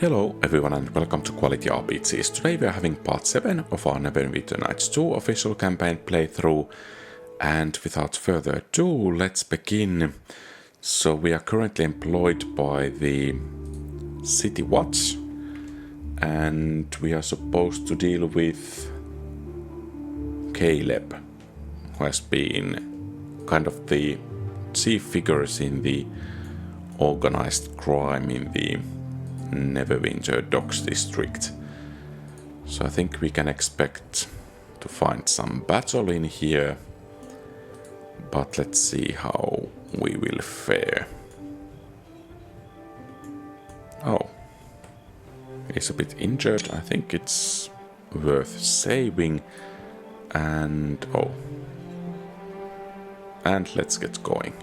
Hello everyone and welcome to QualityRPGs. Today we are having part 7 of our Neverwinter Nights 2 official campaign playthrough, and without further ado, let's begin. So we are currently employed by the City Watch, and we are supposed to deal with Caleb, who has been kind of the chief figures in the organized crime in the Neverwinter Docks district. So I think we can expect to find some battle in here, but let's see how we will fare. Oh, he's a bit injured. I think it's worth saving, and let's get going.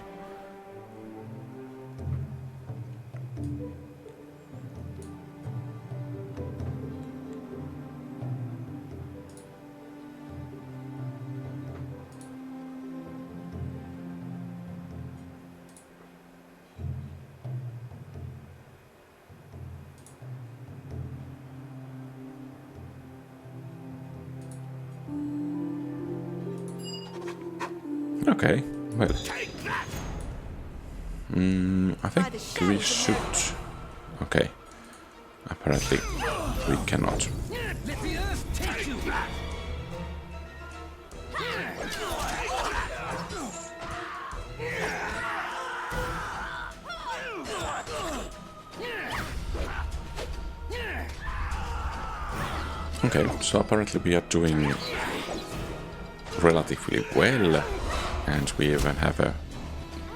Okay, well, I think we should... Okay, apparently we cannot. Okay, so apparently we are doing relatively well. And we even have a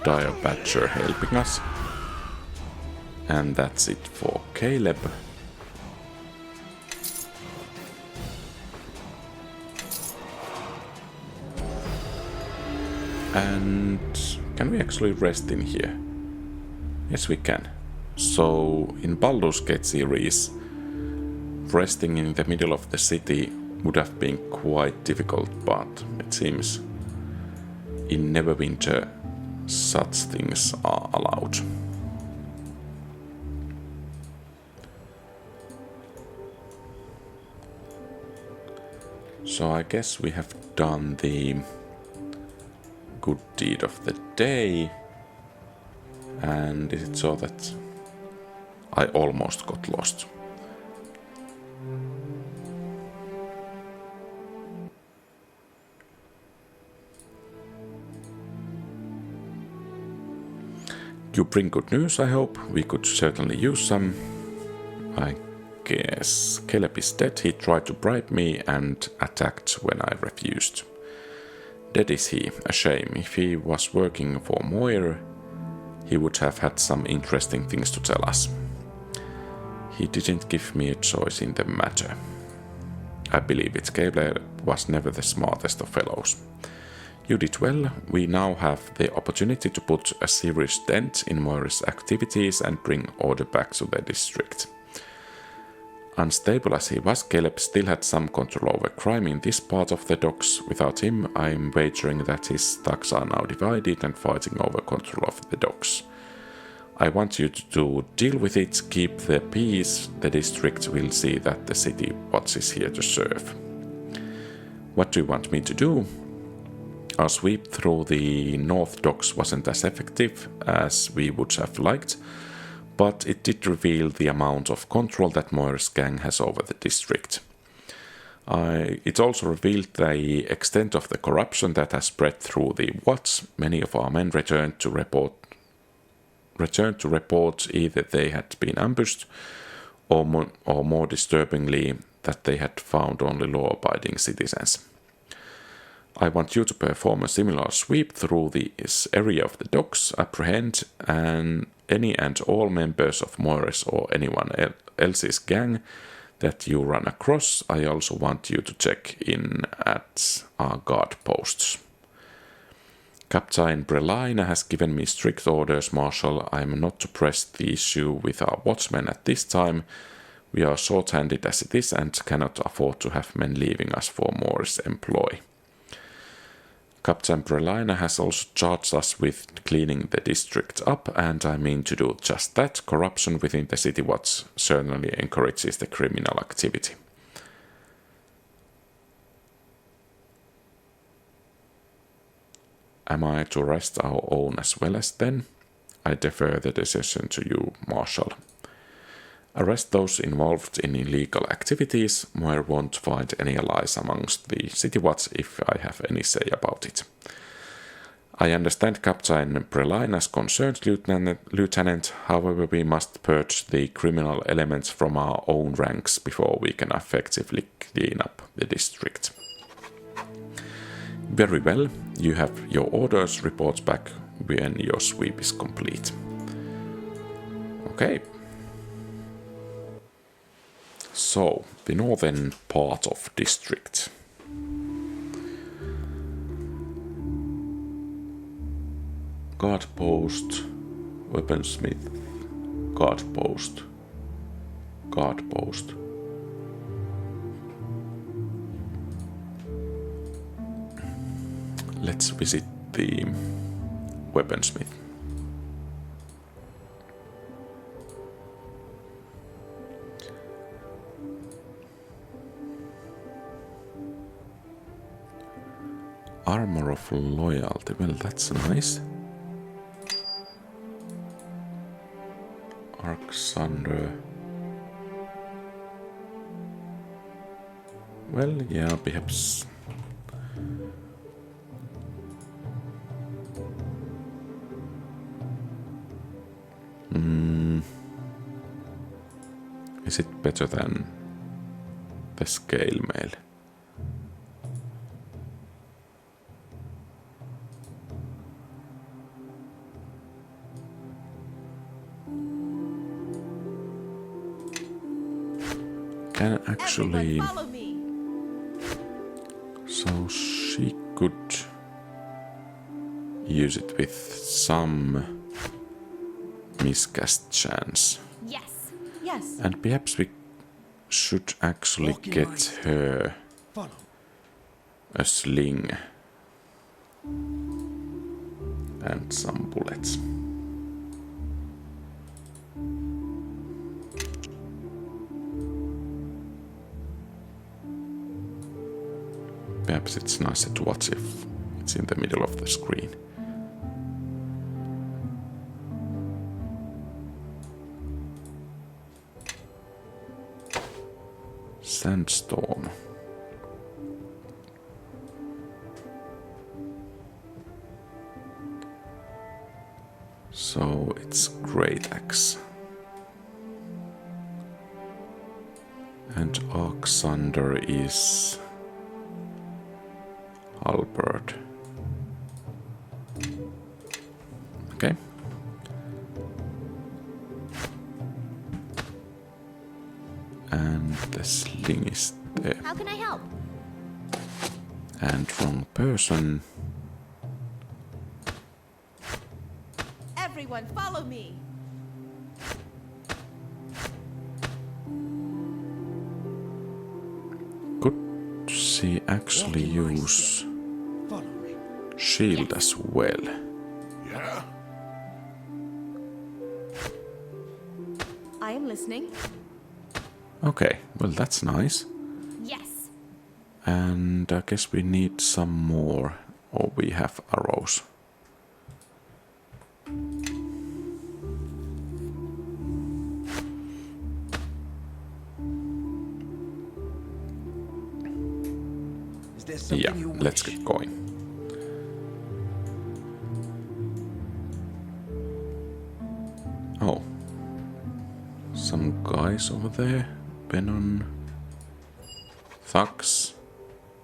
dire badger helping us. And that's it for Caleb. And can we actually rest in here? Yes, we can. So in Baldur's Gate series, resting in the middle of the city would have been quite difficult, but it seems in Neverwinter such things are allowed. So I guess we have done the good deed of the day. And is it so that I almost got lost? You bring good news, I hope. We could certainly use some. I guess Caleb is dead. He tried to bribe me and attacked when I refused. Dead is he. A shame. If he was working for Moir, he would have had some interesting things to tell us. He didn't give me a choice in the matter. I believe it. Caleb was never the smartest of fellows. You did well. We now have the opportunity to put a serious dent in Moira's activities and bring order back to the district. Unstable as he was, Caleb still had some control over crime in this part of the docks. Without him, I'm wagering that his thugs are now divided and fighting over control of the docks. I want you to deal with it, keep the peace. The district will see that the City Watch is here to serve. What do you want me to do? Our sweep through the North Docks wasn't as effective as we would have liked, but it did reveal the amount of control that Moira's gang has over the district. It also revealed the extent of the corruption that has spread through the Watch. Many of our men returned to report either they had been ambushed or more disturbingly that they had found only law-abiding citizens. I want you to perform a similar sweep through this area of the docks, apprehend any and all members of Moira's or anyone else's gang that you run across. I also want you to check in at our guard posts. Captain Brelaina has given me strict orders, Marshal. I am not to press the issue with our watchmen at this time. We are short-handed as it is and cannot afford to have men leaving us for Moira's employ. Captain Brelaina has also charged us with cleaning the district up, and I mean to do just that. Corruption within the City Watch certainly encourages the criminal activity. Am I to arrest our own as well as then? I defer the decision to you, Marshal. Arrest those involved in illegal activities. Moir won't find any allies amongst the City Watch if I have any say about it. I understand Captain Brelaina's concerns, Lieutenant. However, we must purge the criminal elements from our own ranks before we can effectively clean up the district. Very well, you have your orders. Report back when your sweep is complete. Okay. So, the northern part of district. Guard post, weaponsmith, guard post, guard post. Let's visit the weaponsmith. Armor of loyalty, well, that's nice. Arxander. Well, yeah, perhaps. Is it better than the scale mail? Can actually. So she could use it with some miscast chance. Yes. Yes. And perhaps we should actually get her a sling and some bullets. Perhaps it's nicer to watch if it's in the middle of the screen. Sandstorm. So it's Great Axe. And Arxander is halberd. Okay. And the sling is there. How can I help? And wrong person. Everyone, follow me. Could she actually use shield as well? Yeah. I am listening. Okay, well that's nice. Yes. And I guess we need some more. Or we have arrows. Yeah, let's get going. Oh. Some guys over there. Benon. Thugs.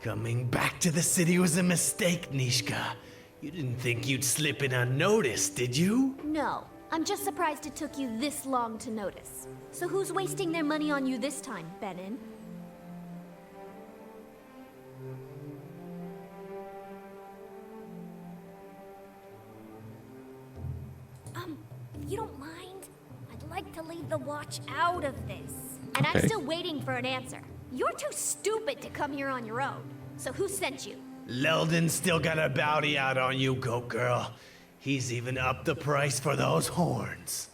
Coming back to the city was a mistake, Neeshka. You didn't think you'd slip in unnoticed, did you? No, I'm just surprised it took you this long to notice. So who's wasting their money on you this time, Benon? If you don't mind, I'd like to leave the watch out of this. And Okay. I'm still waiting for an answer. You're too stupid to come here on your own. So who sent you? Leldon's still got a bounty out on you, goat girl. He's even upped the price for those horns.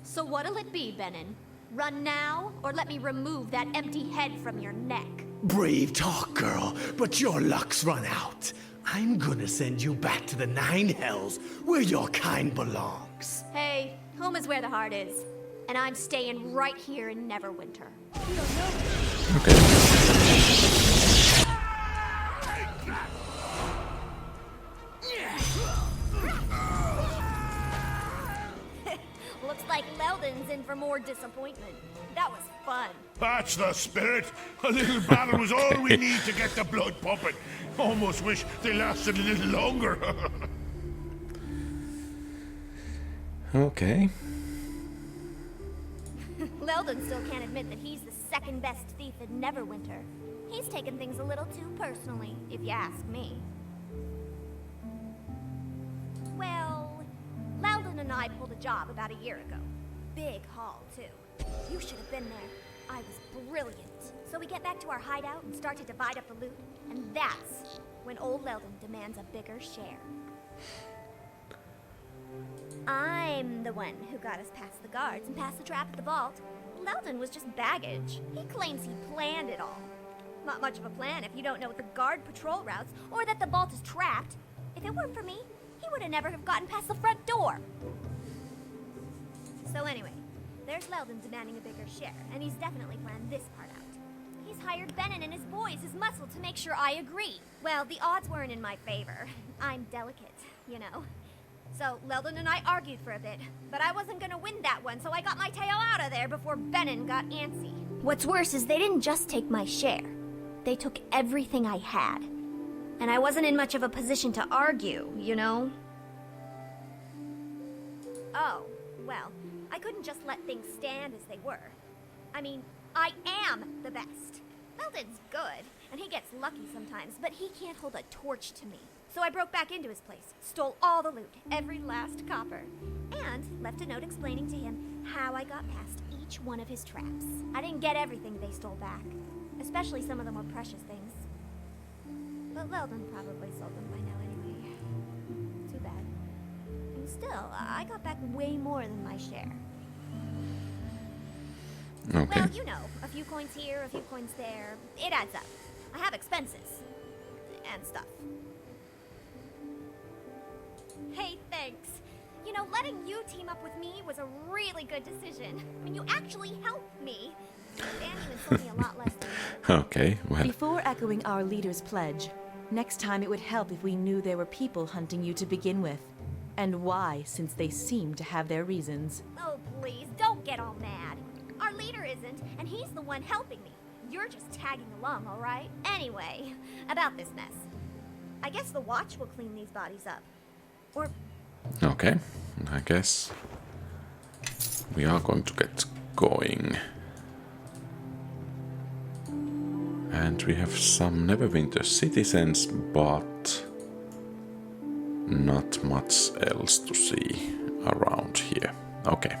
So what'll it be, Benin? Run now, or let me remove that empty head from your neck? Brave talk, girl, but your luck's run out. I'm gonna send you back to the Nine Hells, where your kind belongs. Hey, home is where the heart is. And I'm staying right here in Neverwinter. Okay. Looks like Leldon's in for more disappointment. That was fun. That's the spirit. A little battle was all we need to get the blood pumping. Almost wish they lasted a little longer. Okay. Leldon still can't admit that he's the second best thief in Neverwinter. He's taken things a little too personally, if you ask me. Well, Leldon and I pulled a job about a year ago. Big haul, too. You should have been there. I was brilliant. So we get back to our hideout and start to divide up the loot, and that's when old Leldon demands a bigger share. I'm the one who got us past the guards and past the trap at the vault. Leldon was just baggage. He claims he planned it all. Not much of a plan if you don't know the guard patrol routes or that the vault is trapped. If it weren't for me, he would have never have gotten past the front door. So anyway, there's Leldon demanding a bigger share, and he's definitely planned this part out. He's hired Benin and his boys as muscle to make sure I agree. Well, the odds weren't in my favor. I'm delicate, you know. So Leldon and I argued for a bit, but I wasn't gonna win that one, so I got my tail out of there before Benin got antsy. What's worse is they didn't just take my share. They took everything I had. And I wasn't in much of a position to argue, you know? Oh, well, I couldn't just let things stand as they were. I mean, I am the best. Leldon's good, and he gets lucky sometimes, but he can't hold a torch to me. So I broke back into his place, stole all the loot, every last copper, and left a note explaining to him how I got past each one of his traps. I didn't get everything they stole back, especially some of the more precious things. But Leldon probably sold them by now anyway. Too bad. And still, I got back way more than my share. Okay. Well, you know, a few coins here, a few coins there. It adds up. I have expenses. And stuff. Hey, thanks. You know, letting you team up with me was a really good decision. I mean, you actually helped me. And you insult me a lot less than you. Okay, well. Before echoing our leader's pledge, next time it would help if we knew there were people hunting you to begin with. And why, since they seem to have their reasons. Oh, please, don't get all mad. Our leader isn't, and he's the one helping me. You're just tagging along, all right? Anyway, about this mess. I guess the watch will clean these bodies up. Or... Okay, I guess we are going to get going. And we have some Neverwinter citizens, but not much else to see around here. Okay,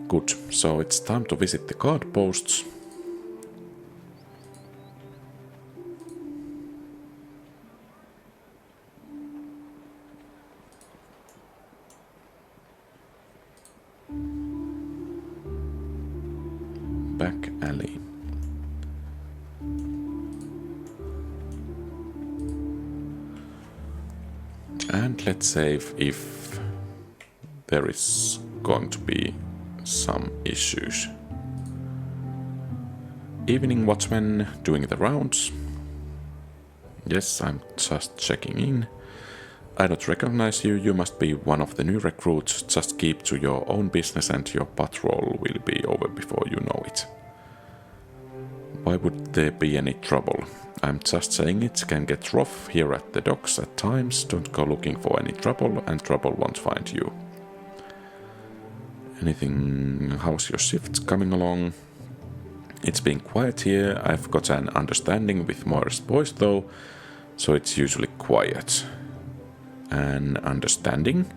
good. So it's time to visit the guard posts. Back alley. And let's save if there is going to be some issues. Evening watchman doing the rounds. Yes, I'm just checking in. I don't recognize you, you must be one of the new recruits. Just keep to your own business and your patrol will be over before you know it. Why would there be any trouble? I'm just saying it can get rough here at the docks at times. Don't go looking for any trouble and trouble won't find you. Anything? How's your shift coming along? It's been quiet here. I've got an understanding with Moira's boys though, so it's usually quiet. An understanding?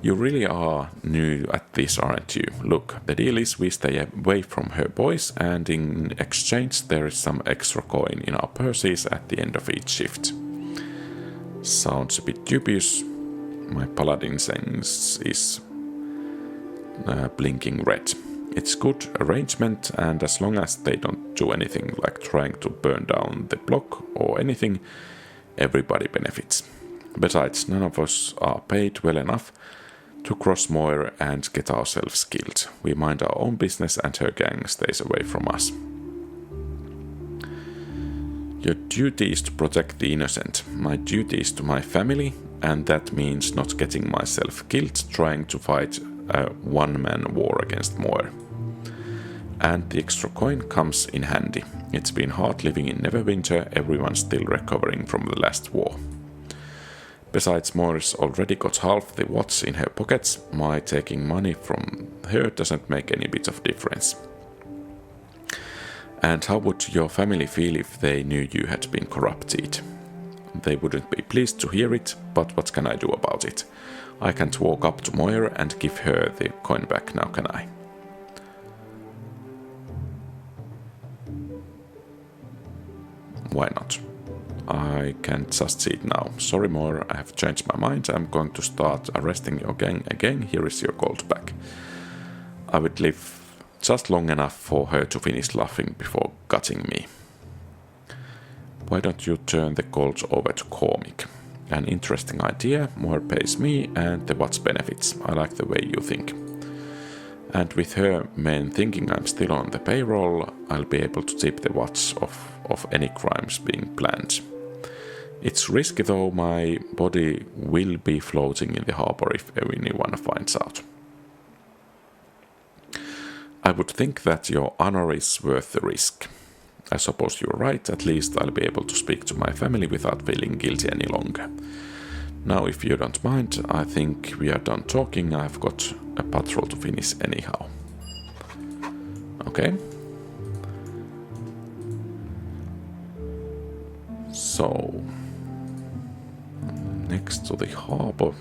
You really are new at this, aren't you? Look, the deal is we stay away from her boys, and in exchange there is some extra coin in our purses at the end of each shift. Sounds a bit dubious. My paladin sense is blinking red. It's good arrangement, and as long as they don't do anything like trying to burn down the block or anything, everybody benefits. Besides, none of us are paid well enough to cross Moir and get ourselves killed. We mind our own business and her gang stays away from us. Your duty is to protect the innocent. My duty is to my family, and that means not getting myself killed trying to fight a one-man war against Moir. And the extra coin comes in handy. It's been hard living in Neverwinter, everyone's still recovering from the last war. Besides, Moir's already got half the watts in her pockets. My taking money from her doesn't make any bit of difference. And how would your family feel if they knew you had been corrupted? They wouldn't be pleased to hear it, but what can I do about it? I can't walk up to Moir and give her the coin back now, can I? Why not? I can't just see it now. Sorry, Moir, I have changed my mind. I'm going to start arresting your gang again. Here is your gold back. I would live just long enough for her to finish laughing before gutting me. Why don't you turn the gold over to Comic? An interesting idea. Moir pays me and the watch benefits. I like the way you think. And with her men thinking I'm still on the payroll, I'll be able to tip the watch of any crimes being planned. It's risky though, my body will be floating in the harbor if anyone finds out. I would think that your honor is worth the risk. I suppose you're right, at least I'll be able to speak to my family without feeling guilty any longer. Now, if you don't mind, I think we are done talking. I've got a patrol to finish anyhow. Okay. So, next to the harbor.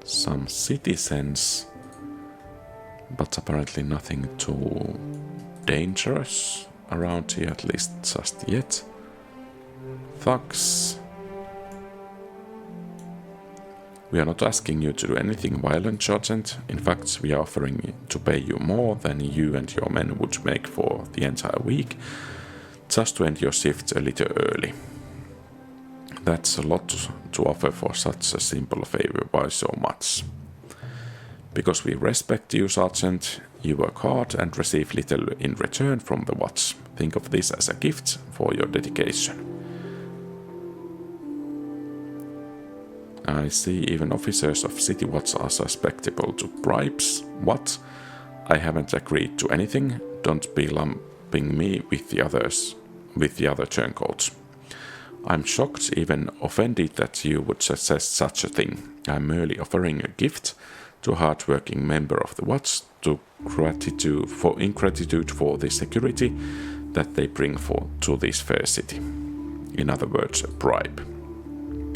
Some citizens, but apparently nothing too dangerous around here, at least just yet. Thugs. We are not asking you to do anything violent, Sergeant. In fact, we are offering to pay you more than you and your men would make for the entire week, just to end your shift a little early. That's a lot to offer for such a simple favor. Why so much? Because we respect you, Sergeant. You work hard and receive little in return from the watch. Think of this as a gift for your dedication. I see even officers of City Watch are susceptible to bribes. What? I haven't agreed to anything. Don't be lumping me with the other turncoats. I'm shocked, even offended that you would suggest such a thing. I'm merely offering a gift to a hard-working member of the Watch in gratitude for the security that they bring to this fair city. In other words, a bribe.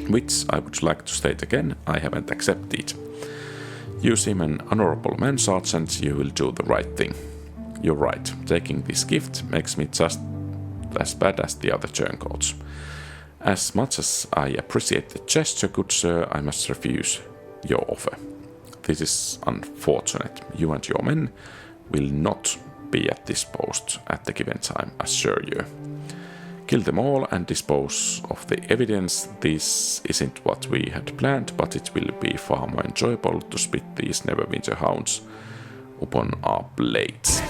Which I would like to state again, I haven't accepted. You seem an honorable man, Sergeant. You will do the right thing. You're right. Taking this gift makes me just as bad as the other turncoats. As much as I appreciate the gesture, good sir, I must refuse your offer. This is unfortunate. You and your men will not be at this post at the given time, assure you. Kill them all and dispose of the evidence. This isn't what we had planned, but it will be far more enjoyable to spit these Neverwinter hounds upon our blades.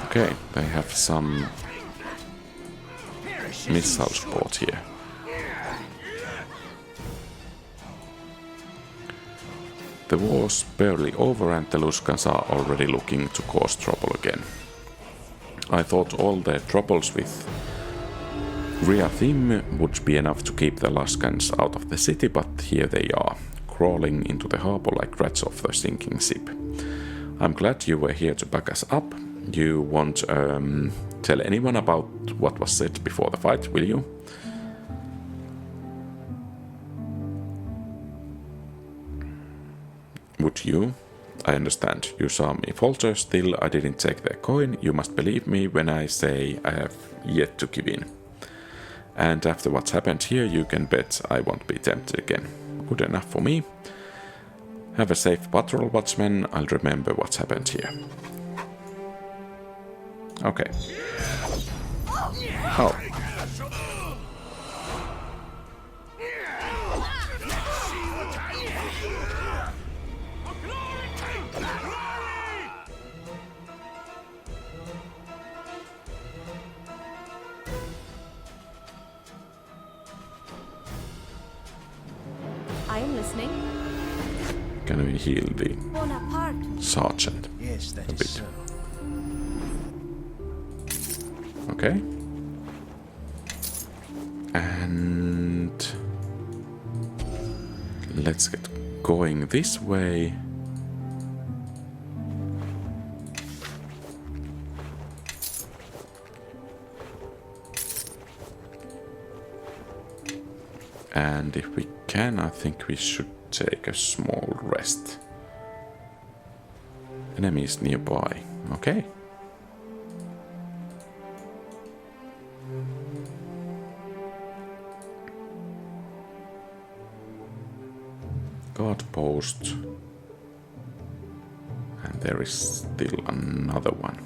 Okay, they have some missile support here. The war's barely over and the Luskans are already looking to cause trouble again. I thought all their troubles with Riathim would be enough to keep the Luskans out of the city, but here they are, crawling into the harbor like rats off the sinking ship. I'm glad you were here to back us up. You won't tell anyone about what was said before the fight, will you? Would you? I understand. You saw me falter, still I didn't take their coin. You must believe me when I say I have yet to give in. And after what's happened here, you can bet I won't be tempted again. Good enough for me. Have a safe patrol, watchman. I'll remember what's happened here. Okay. Oh. I am listening. Can we heal the Bonaparte. sergeant? Yes, that A is bit. so. Okay. And let's get going this way. And if we can, I think we should take a small rest. Enemies nearby. Okay. Guard post. And there is still another one.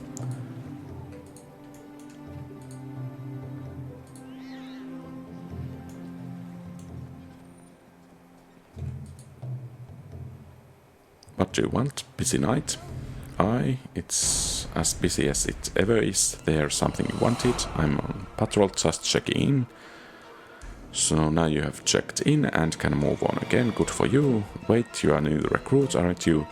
What do you want? Busy night? Aye, it's as busy as it ever is. There's something you wanted. I'm on patrol, just checking in. So now you have checked in and can move on again. Good for you. Wait, you are new recruit, aren't you?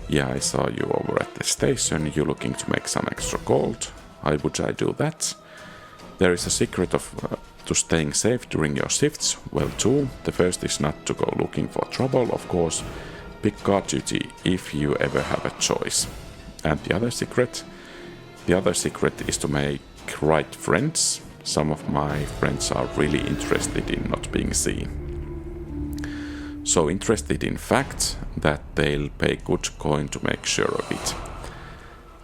Yeah, I saw you over at the station. You're looking to make some extra gold. Why would I do that? There is a secret to staying safe during your shifts. Well, two. The first is not to go looking for trouble, of course. Pick guard duty if you ever have a choice. And the other secret? The other secret is to make right friends. Some of my friends are really interested in not being seen. So interested in fact that they'll pay good coin to make sure of it.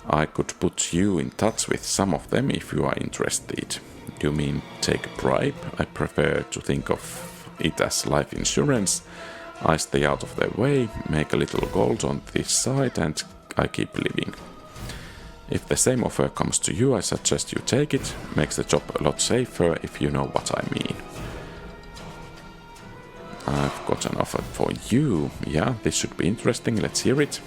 I could put you in touch with some of them if you are interested. You mean take a bribe? I prefer to think of it as life insurance. I stay out of their way, make a little gold on this side, and I keep living. If the same offer comes to you, I suggest you take it. Makes the job a lot safer, if you know what I mean. I've got an offer for you. Yeah, this should be interesting. Let's hear it.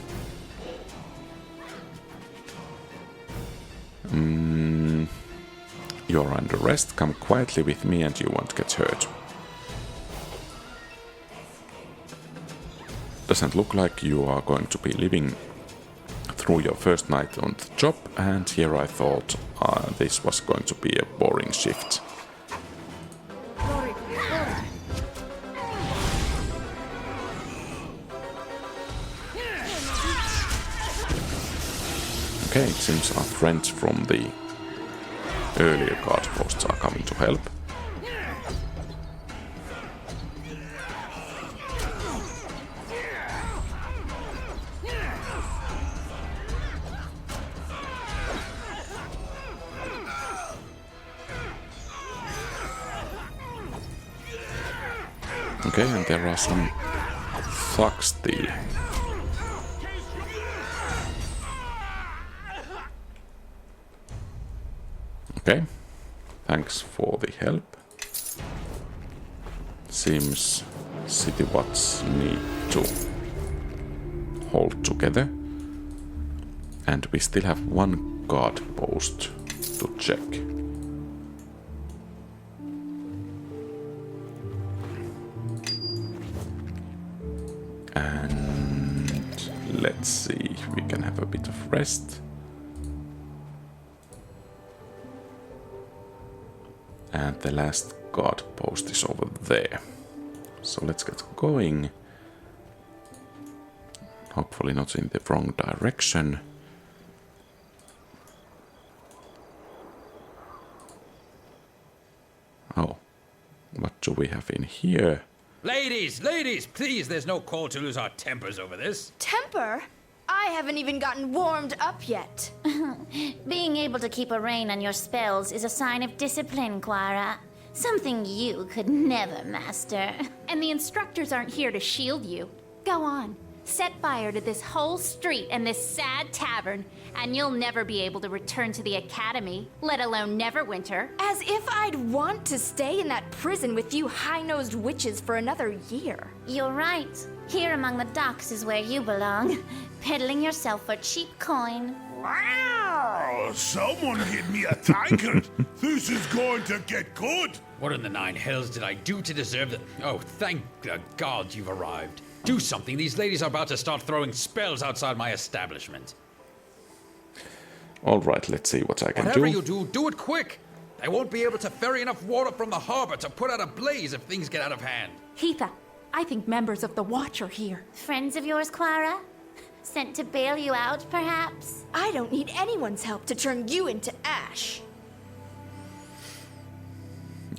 You're under arrest. Come quietly with me and you won't get hurt. Doesn't look like you are going to be living through your first night on the job, and here I thought this was going to be a boring shift. Okay, it seems our friends from the earlier guard posts are coming to help. Okay, and there are some thugs still. Okay, thanks for the help. Seems city watch need to hold together. And we still have one guard post to check. And let's see if we can have a bit of rest. And the last guard post is over there. So let's get going. Hopefully not in the wrong direction. Oh, what do we have in here? Ladies, please, there's no call to lose our tempers over this. Temper? I haven't even gotten warmed up yet. Being able to keep a rein on your spells is a sign of discipline, Qara. Something you could never master. And the instructors aren't here to shield you. Go on. Set fire to this whole street and this sad tavern, and you'll never be able to return to the academy, let alone Neverwinter. As if I'd want to stay in that prison with you high-nosed witches for another year. You're right. Here among the docks is where you belong. Peddling yourself for cheap coin. Wow! Someone give me a tankard. This is going to get good. What in the nine hells did I do to deserve that? Oh, thank the gods you've arrived. Do something. These ladies are about to start throwing spells outside my establishment. Alright, let's see what I can Whatever do. you do, do it quick. They won't be able to ferry enough water from the harbor to put out a blaze if things get out of hand. Heatha, I think members of the Watch are here. Friends of yours, Qara? Sent to bail you out, perhaps? I don't need anyone's help to turn you into ash.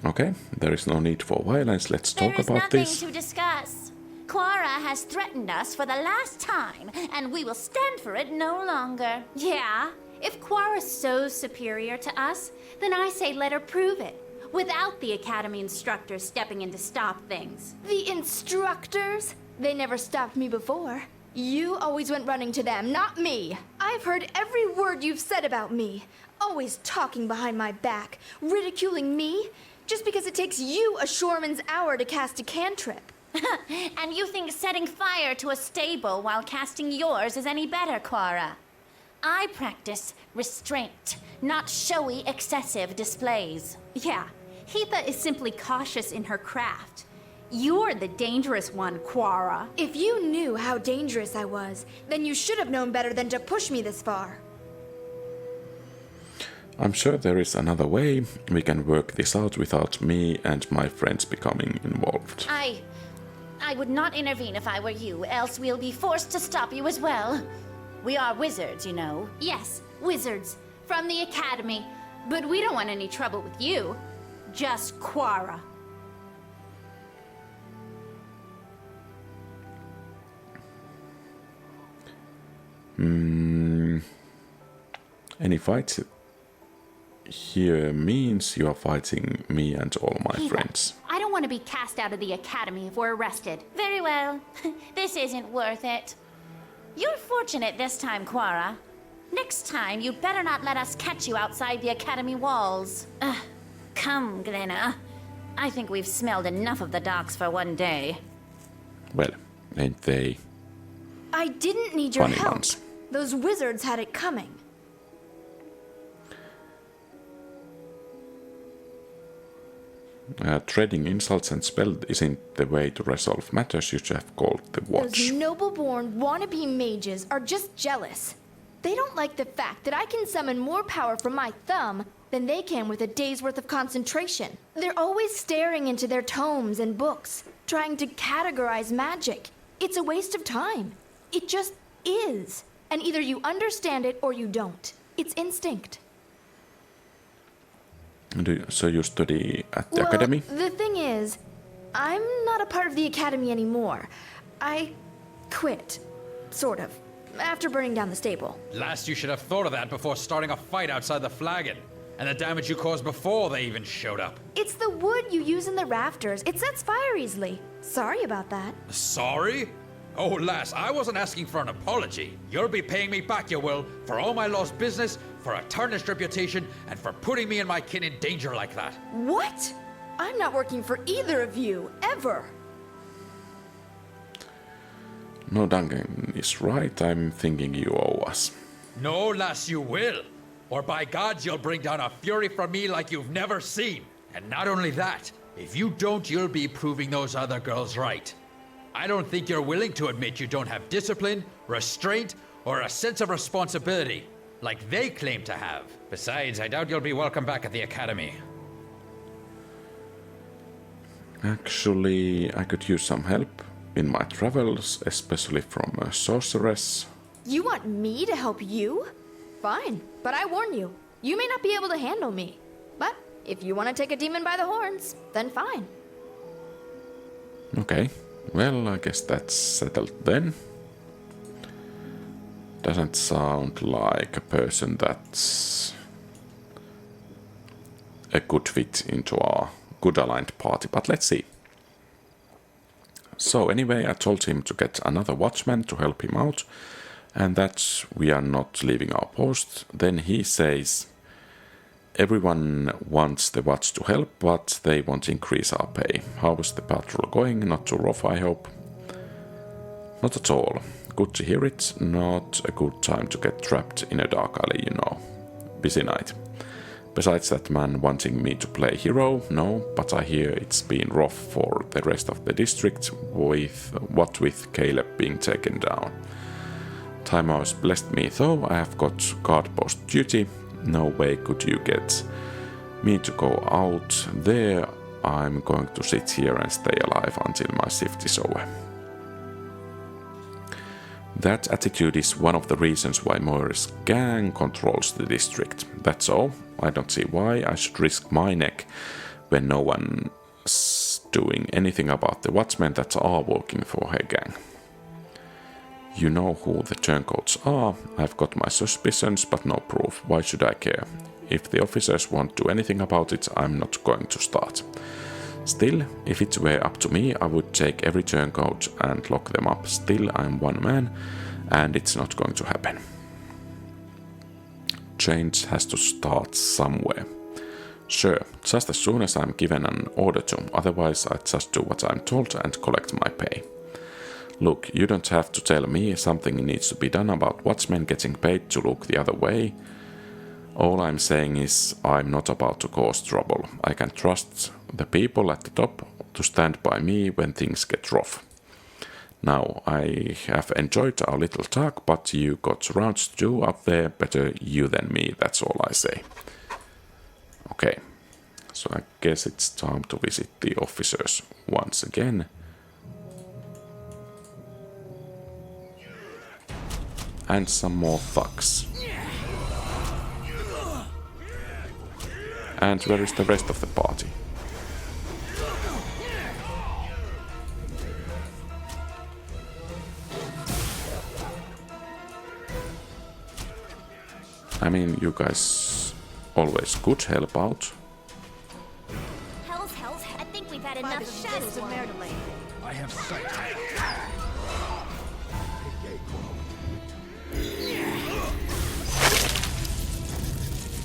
Okay, there is no need for violence. Let's talk about this. There is nothing to discuss. Qara has threatened us for the last time, and we will stand for it no longer. Yeah, if Qara's so superior to us, then I say let her prove it, without the academy instructors stepping in to stop things. The instructors? They never stopped me before. You always went running to them, not me. I've heard every word you've said about me. Always talking behind my back, ridiculing me, just because it takes you a shoreman's hour to cast a cantrip. And you think setting fire to a stable while casting yours is any better, Qara? I practice restraint, not showy, excessive displays. Yeah, Heatha is simply cautious in her craft. You're the dangerous one, Qara. If you knew how dangerous I was, then you should have known better than to push me this far. I'm sure there is another way. We can work this out without me and my friends becoming involved. I would not intervene if I were you, else we'll be forced to stop you as well. We are wizards, you know. Yes, wizards, from the academy. But we don't want any trouble with you. Just Qara. Any fights here means you are fighting me and all my Heatha, friends. I don't want to be cast out of the academy if we're arrested. Very well. This isn't worth it. You're fortunate this time, Qara. Next time, you'd better not let us catch you outside the academy walls. Come, Glenna. I think we've smelled enough of the docks for one day. Well, ain't they I didn't need your funny help. ones? Those wizards had it coming. Treading insults and spells isn't the way to resolve matters. You should have called the Watch. Those noble-born wannabe mages are just jealous. They don't like the fact that I can summon more power from my thumb than they can with a day's worth of concentration. They're always staring into their tomes and books, trying to categorize magic. It's a waste of time. It just is. And either you understand it or you don't. It's instinct. So you study at the Well, academy? the thing is, I'm not a part of the academy anymore. I quit, sort of, after burning down the stable. Last you should have thought of that before starting a fight outside the flagon. And the damage you caused before they even showed up. It's the wood you use in the rafters. It sets fire easily. Sorry about that. Sorry? Oh, lass, I wasn't asking for an apology. You'll be paying me back, you will, for all my lost business, for a tarnished reputation, and for putting me and my kin in danger like that. What? I'm not working for either of you, ever. No, Duncan is right. I'm thinking you owe us. No, lass, you will. Or by gods, you'll bring down a fury from me like you've never seen. And not only that, if you don't, you'll be proving those other girls right. I don't think you're willing to admit you don't have discipline, restraint, or a sense of responsibility, like they claim to have. Besides, I doubt you'll be welcome back at the academy. Actually, I could use some help in my travels, especially from a sorceress. You want me to help you? Fine, but I warn you, you may not be able to handle me. But if you want to take a demon by the horns, then fine. Okay, well, I guess that's settled then. Doesn't sound like a person that's a good fit into our good aligned party, but let's see. So anyway, I told him to get another watchman to help him out, and that we are not leaving our post. Then he says, everyone wants the watch to help, but they want to increase our pay. How is the patrol going? Not too rough, I hope. Not at all. Good to hear it. Not a good time to get trapped in a dark alley, you know. Busy night. Besides that man wanting me to play hero, no, but I hear it's been rough for the rest of the district, with Caleb being taken down. Time House blessed me though, I have got guard post duty. No way could you get me to go out there. I'm going to sit here and stay alive until my shift is over. That attitude is one of the reasons why Moira's gang controls the district. That's all. I don't see why I should risk my neck when no one's doing anything about the watchmen that are working for her gang. You know who the turncoats are. I've got my suspicions, but no proof. Why should I care? If the officers won't do anything about it, I'm not going to start. Still, if it were up to me, I would take every turncoat and lock them up. Still, I'm one man, and it's not going to happen. Change has to start somewhere. Sure, just as soon as I'm given an order to, otherwise I just do what I'm told and collect my pay. Look, you don't have to tell me something needs to be done about watchmen getting paid to look the other way. All I'm saying is I'm not about to cause trouble. I can trust the people at the top to stand by me when things get rough. Now, I have enjoyed our little talk, but you got rounds to do up there, better you than me, that's all I say. Okay, so I guess it's time to visit the officers once again. And some more thugs. And where is the rest of the party? I mean, you guys always could help out. Hells, I think we've had enough of this one. I have sight.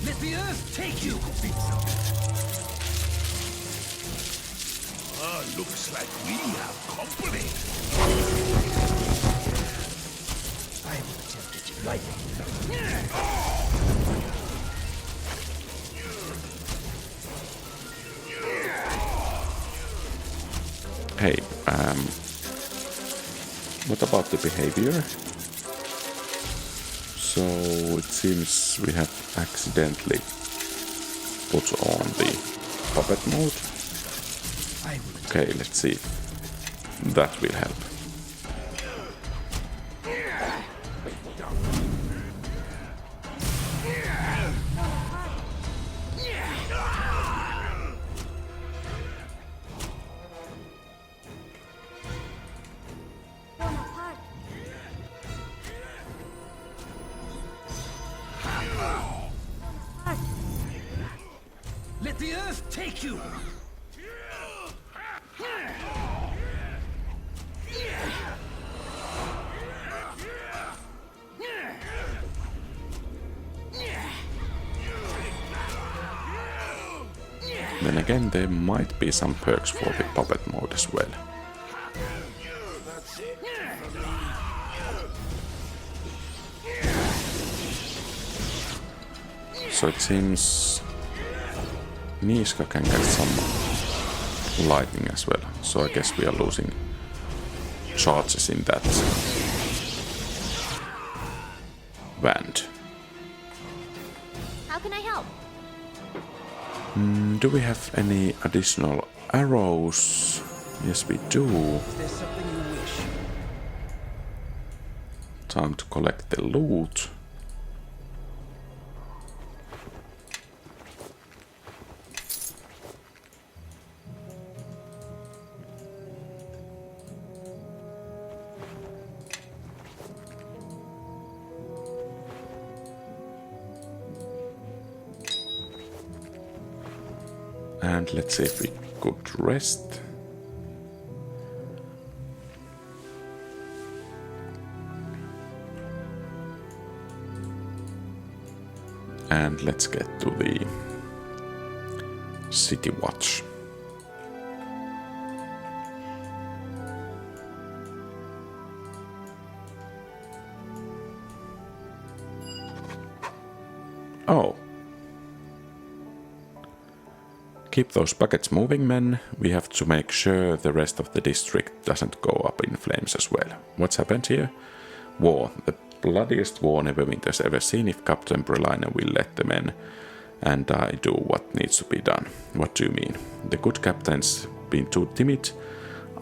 Let the earth take you! Looks like we have company. I will attempt it to light it. Hey, what about the behavior? So it seems we have accidentally put on the puppet mode. Okay, let's see if that will help. Let the earth take you! Then again, there might be some perks for the puppet mode as well. So it seems Neeshka can get some lightning as well, so I guess we are losing charges in that wand. How can I help? Do we have any additional arrows? Yes, we do. Is there something you wish? Time to collect the loot. And let's see if we could rest. And let's get to the city watch. Oh. Keep those buckets moving, men. We have to make sure the rest of the district doesn't go up in flames as well. What's happened here? War. The bloodiest war Neverwinter's ever seen. If Captain Brelaina will let the men and I do what needs to be done. What do you mean? The good captain's been too timid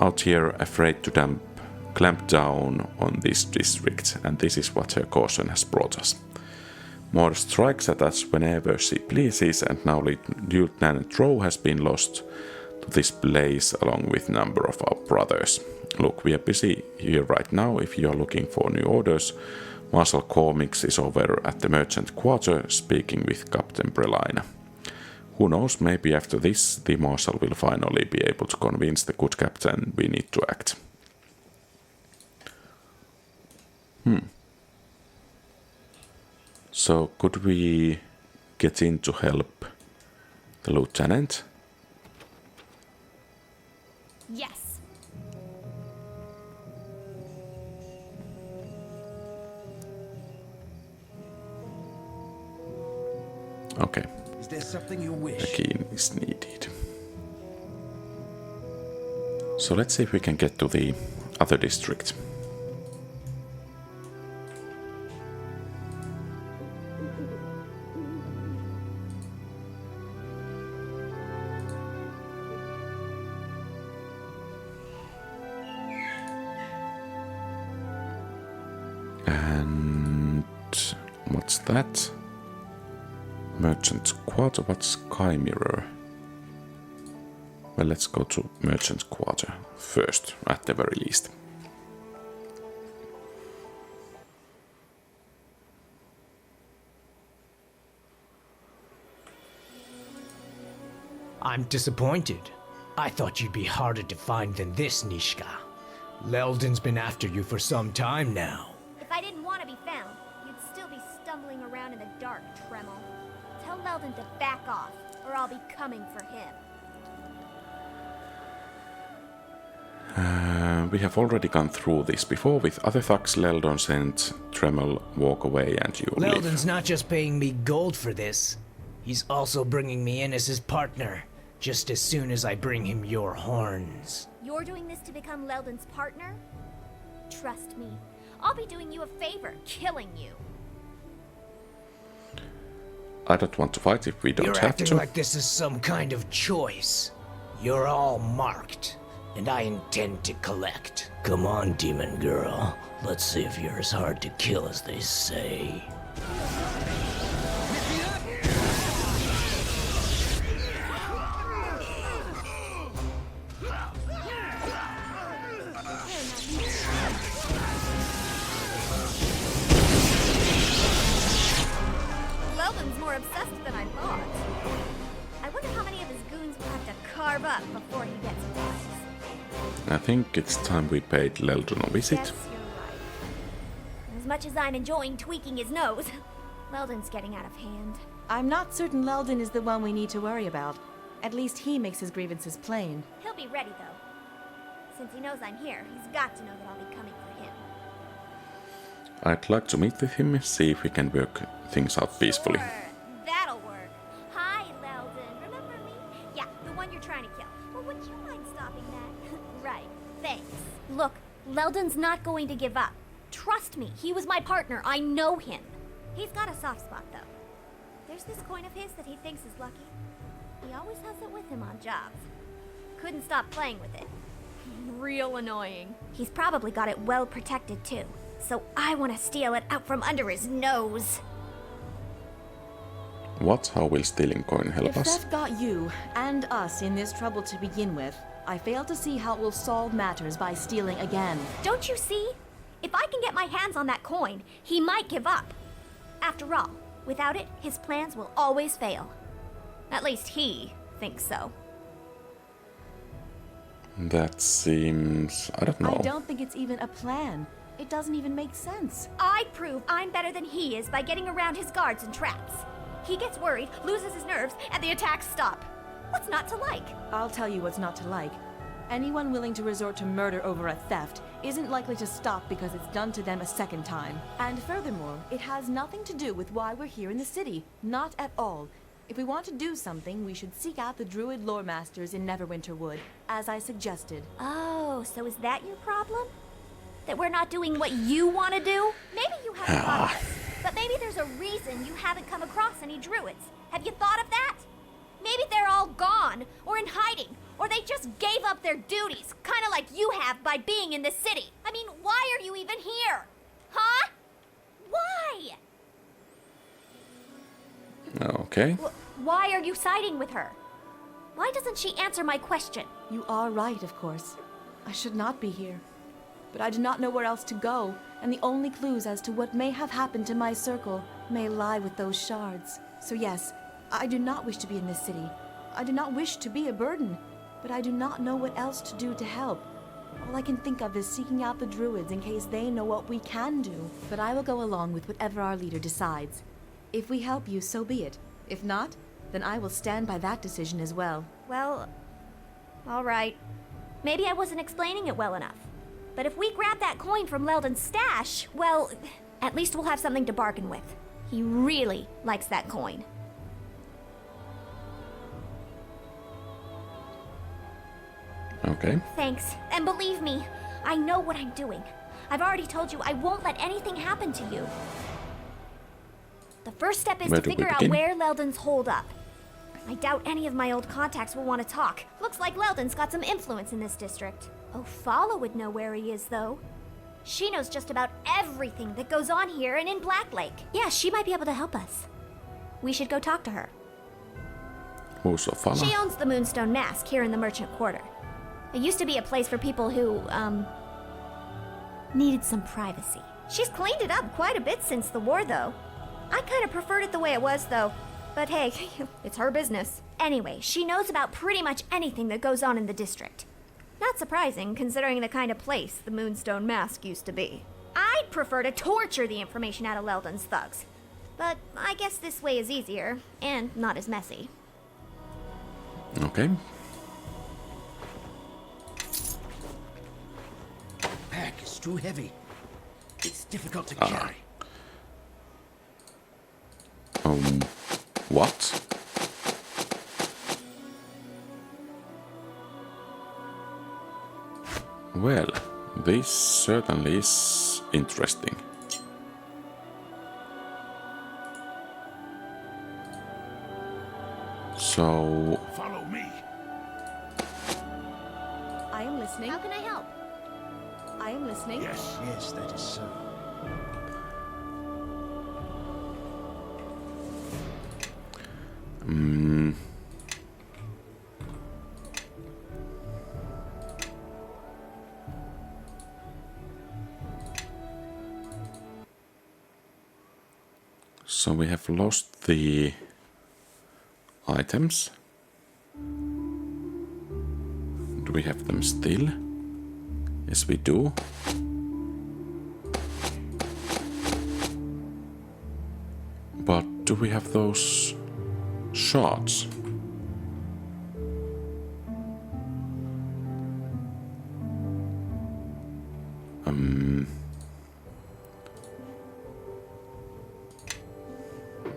out here, afraid to clamp down on this district, and this is what her caution has brought us. More strikes at us whenever she pleases, and now Lieutenant Rowe has been lost to this place along with a number of our brothers. Look, we are busy here right now. If you are looking for new orders, Marshal Cormix is over at the merchant quarter speaking with Captain Brelaina. Who knows, maybe after this the Marshal will finally be able to convince the good captain we need to act. So could we get in to help the lieutenant? Yes. Okay. Is there something you wish? A key is needed. So let's see if we can get to the other district. And what's that? Merchant's Quarter, what's Sky Mirror? Well, let's go to Merchant's Quarter first, at the very least. I'm disappointed. I thought you'd be harder to find than this, Neeshka. Leldon's been after you for some time now. If I didn't want to be found, you'd still be stumbling around in the dark, Tremel. Tell Leldon to back off, or I'll be coming for him. We have already gone through this before with other thugs. Leldon sent Tremel walk away and you Leldon's live. not just paying me gold for this. He's also bringing me in as his partner, just as soon as I bring him your horns. You're doing this to become Leldon's partner? Trust me, I'll be doing you a favor, killing you. I don't want to fight if we don't You're have acting to. like this is some kind of choice. You're all marked, and I intend to collect. Come on, demon girl. Let's see if you're as hard to kill as they say. Leldon's more obsessed than I thought. I wonder how many of his goons will have to carve up before he gets wise. I think it's time we paid Leldon a visit. Yes, you're right. As much as I'm enjoying tweaking his nose, Leldon's getting out of hand. I'm not certain Leldon is the one we need to worry about. At least he makes his grievances plain. He'll be ready, though. Since he knows I'm here, he's got to know that I'll be coming for him. I'd like to meet with him, see if we can work things out peacefully. Sure, that'll work. Hi, Leldon. Remember me? Yeah, the one you're trying to kill. Well, would you mind stopping that? Right. Thanks. Look, Leldon's not going to give up. Trust me, he was my partner. I know him. He's got a soft spot, though. There's this coin of his that he thinks is lucky. He always has it with him on jobs. Couldn't stop playing with it. Real annoying. He's probably got it well protected, too. So I want to steal it out from under his nose. What? How will stealing coin help If us? theft got you and us in this trouble to begin with, I fail to see how it will solve matters by stealing again. Don't you see? If I can get my hands on that coin, he might give up. After all, without it, his plans will always fail. At least he thinks so. That seems... I don't know. I don't think it's even a plan. It doesn't even make sense. I prove I'm better than he is by getting around his guards and traps. He gets worried, loses his nerves, and the attacks stop. What's not to like? I'll tell you what's not to like. Anyone willing to resort to murder over a theft isn't likely to stop because it's done to them a second time. And furthermore, it has nothing to do with why we're here in the city. Not at all. If we want to do something, we should seek out the druid lore masters in Neverwinter Wood, as I suggested. Oh, so is that your problem? That we're not doing what you want to do? Maybe you haven't thought of this, but maybe there's a reason you haven't come across any druids. Have you thought of that? Maybe they're all gone, or in hiding, or they just gave up their duties, kind of like you have by being in the city. I mean, why are you even here? Huh? Why? Okay. Why are you siding with her? Why doesn't she answer my question? You are right, of course. I should not be here. But I do not know where else to go, and the only clues as to what may have happened to my circle may lie with those shards. So yes, I do not wish to be in this city. I do not wish to be a burden, but I do not know what else to do to help. All I can think of is seeking out the druids in case they know what we can do. But I will go along with whatever our leader decides. If we help you, so be it. If not, then I will stand by that decision as well. Well, all right. Maybe I wasn't explaining it well enough. But if we grab that coin from Leldon's stash, well, at least we'll have something to bargain with. He really likes that coin. Okay. Thanks. And believe me, I know what I'm doing. I've already told you I won't let anything happen to you. The first step is Where to do we figure out begin? where Leldon's holed up. I doubt any of my old contacts will want to talk. Looks like Leldon's got some influence in this district. Ofala would know where he is, though. She knows just about everything that goes on here and in Black Lake. Yeah, she might be able to help us. We should go talk to her. Who's Ofala? She owns the Moonstone Mask here in the Merchant Quarter. It used to be a place for people who, needed some privacy. She's cleaned it up quite a bit since the war, though. I kind of preferred it the way it was, though. But hey, it's her business. Anyway, she knows about pretty much anything that goes on in the district. Not surprising, considering the kind of place the Moonstone Mask used to be. I'd prefer to torture the information out of Leldon's thugs. But I guess this way is easier, and not as messy. Okay. Pack is too heavy. It's difficult to carry. What? Well, this certainly is interesting. So, Follow me. I am listening. How can I help? I am listening. Yes. Yes, that is so. So we have lost the items. Do we have them still? Yes, we do. But do we have those shards?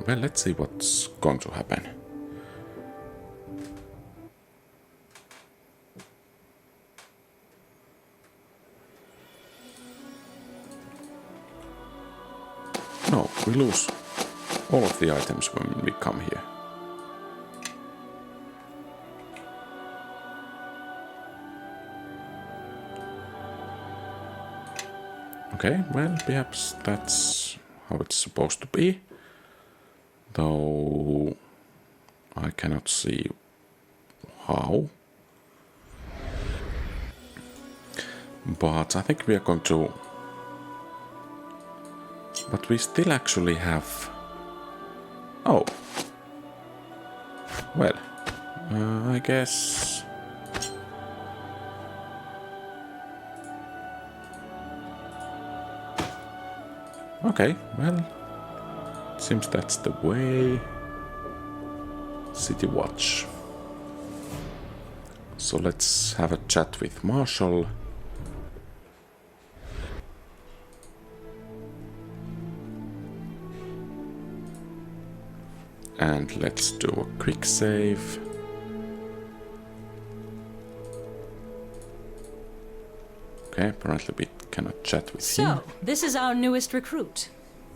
Well, let's see what's going to happen. No, we lose all of the items when we come here. Okay, well, perhaps that's how it's supposed to be. Though I cannot see how. But I think we are going to... But we still actually have... Oh. Well, I guess... Okay, well, seems that's the way. City Watch. So let's have a chat with Marshall. And let's do a quick save. Okay, apparently we cannot chat with him. So, this is our newest recruit.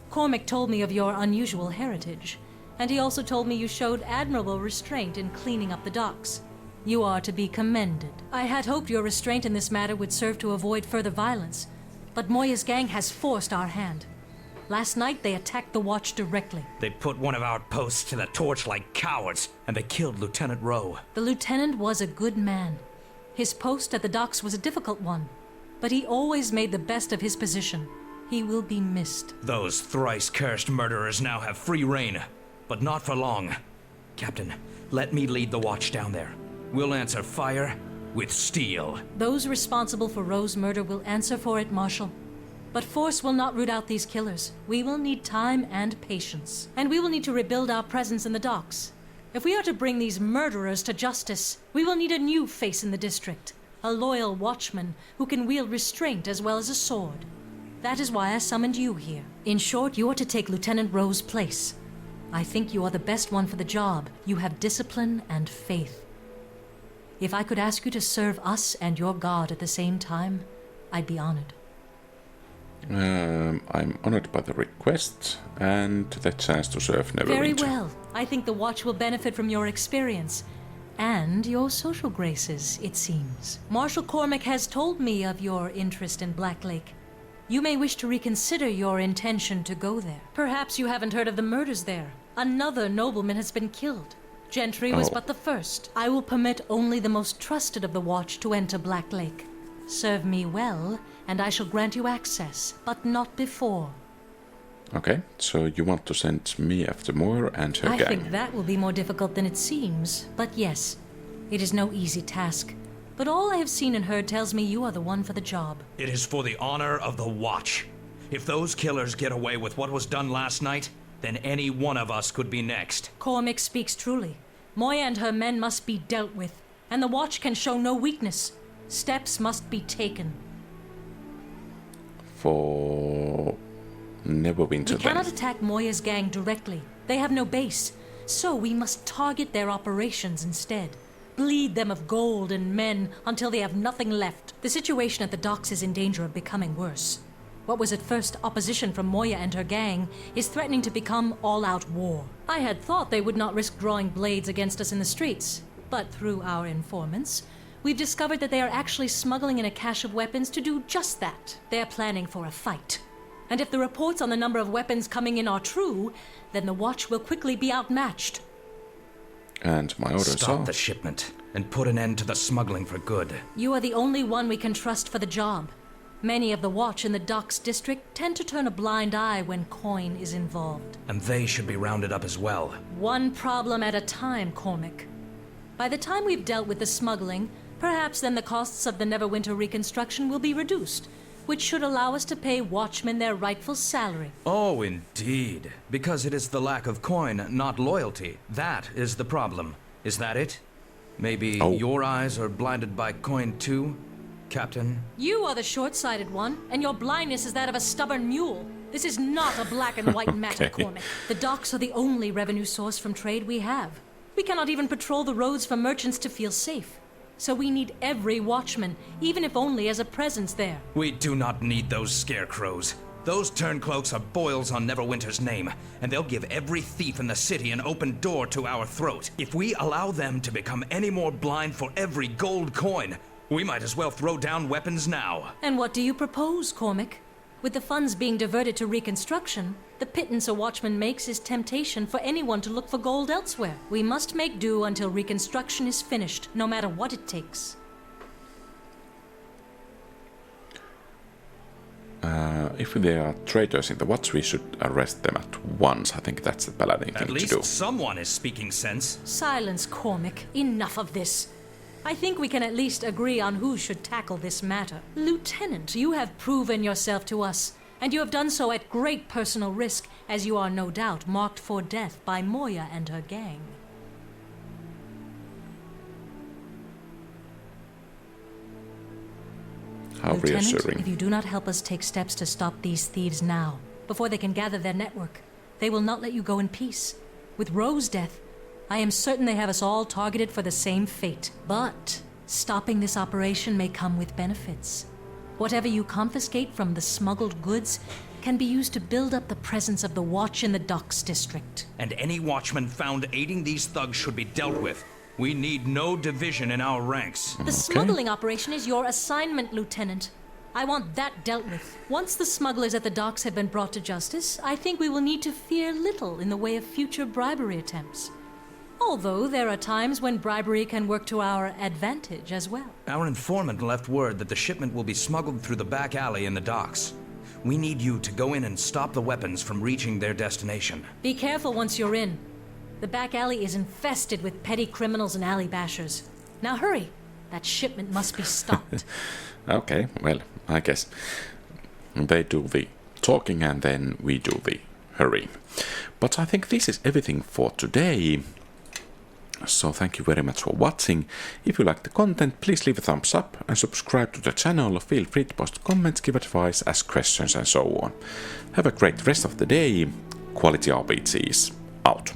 Cormac told me of your unusual heritage, and he also told me you showed admirable restraint in cleaning up the docks. You are to be commended. I had hoped your restraint in this matter would serve to avoid further violence, but Moya's gang has forced our hand. Last night, they attacked the Watch directly. They put one of our posts to the torch like cowards, and they killed Lieutenant Rowe. The lieutenant was a good man. His post at the docks was a difficult one, but he always made the best of his position. He will be missed. Those thrice-cursed murderers now have free reign, but not for long. Captain, let me lead the Watch down there. We'll answer fire with steel. Those responsible for Rowe's murder will answer for it, Marshal. But force will not root out these killers. We will need time and patience. And we will need to rebuild our presence in the docks. If we are to bring these murderers to justice, we will need a new face in the district. A loyal watchman who can wield restraint as well as a sword. That is why I summoned you here. In short, you are to take Lieutenant Rowe's place. I think you are the best one for the job. You have discipline and faith. If I could ask you to serve us and your god at the same time, I'd be honored. I'm honored by the request and the chance to serve Neverwinter. Very well. I think the Watch will benefit from your experience. And your social graces, it seems. Marshal Cormac has told me of your interest in Black Lake. You may wish to reconsider your intention to go there. Perhaps you haven't heard of the murders there. Another nobleman has been killed. Gentry was but the first. I will permit only the most trusted of the Watch to enter Black Lake. Serve me well, and I shall grant you access, but not before. Okay, so you want to send me after Moore and her gang? I think that will be more difficult than it seems, but yes, it is no easy task. But all I have seen and heard tells me you are the one for the job. It is for the honor of the Watch. If those killers get away with what was done last night, then any one of us could be next. Cormac speaks truly. Moya and her men must be dealt with, and the Watch can show no weakness. Steps must be taken. For Neverwinter, we cannot attack Moya's gang directly. They have no base, so we must target their operations instead. Bleed them of gold and men until they have nothing left. The situation at the docks is in danger of becoming worse. What was at first opposition from Moya and her gang is threatening to become all-out war. I had thought they would not risk drawing blades against us in the streets, but through our informants, we've discovered that they are actually smuggling in a cache of weapons to do just that. They are planning for a fight. And if the reports on the number of weapons coming in are true, then the Watch will quickly be outmatched. And my orders Stop the shipment and put an end to the smuggling for good. You are the only one we can trust for the job. Many of the Watch in the docks district tend to turn a blind eye when coin is involved. And they should be rounded up as well. One problem at a time, Cormac. By the time we've dealt with the smuggling, perhaps then the costs of the Neverwinter reconstruction will be reduced, which should allow us to pay watchmen their rightful salary. Oh, indeed. Because it is the lack of coin, not loyalty. That is the problem. Is that it? Maybe your eyes are blinded by coin too, Captain? You are the short-sighted one, and your blindness is that of a stubborn mule. This is not a black and white matter, Cormac. The docks are the only revenue source from trade we have. We cannot even patrol the roads for merchants to feel safe. So we need every watchman, even if only as a presence there. We do not need those scarecrows. Those turncloaks are boils on Neverwinter's name, and they'll give every thief in the city an open door to our throat. If we allow them to become any more blind for every gold coin, we might as well throw down weapons now. And what do you propose, Cormac? With the funds being diverted to reconstruction, the pittance a watchman makes is temptation for anyone to look for gold elsewhere. We must make do until reconstruction is finished, no matter what it takes. If there are traitors in the watch, we should arrest them at once. I think that's the Paladin thing to do. At least someone is speaking sense. Silence, Cormac. Enough of this. I think we can at least agree on who should tackle this matter. Lieutenant, you have proven yourself to us, and you have done so at great personal risk, as you are no doubt marked for death by Moya and her gang. How Lieutenant, reassuring. if you do not help us take steps to stop these thieves now, before they can gather their network, they will not let you go in peace. With Ro's death, I am certain they have us all targeted for the same fate. But stopping this operation may come with benefits. Whatever you confiscate from the smuggled goods can be used to build up the presence of the Watch in the Docks district. And any watchman found aiding these thugs should be dealt with. We need no division in our ranks. The smuggling operation is your assignment, Lieutenant. I want that dealt with. Once the smugglers at the docks have been brought to justice, I think we will need to fear little in the way of future bribery attempts. Although there are times when bribery can work to our advantage as well. Our informant left word that the shipment will be smuggled through the back alley in the docks. We need you to go in and stop the weapons from reaching their destination. Be careful once you're in. The back alley is infested with petty criminals and alley bashers. Now hurry. That shipment must be stopped. Okay, well, I guess they do the talking and then we do the hurry. But I think this is everything for today. So thank you very much for watching. If you like the content, please leave a thumbs up and subscribe to the channel. Feel free to post comments, give advice, ask questions and so on. Have a great rest of the day. QualityRPGs out.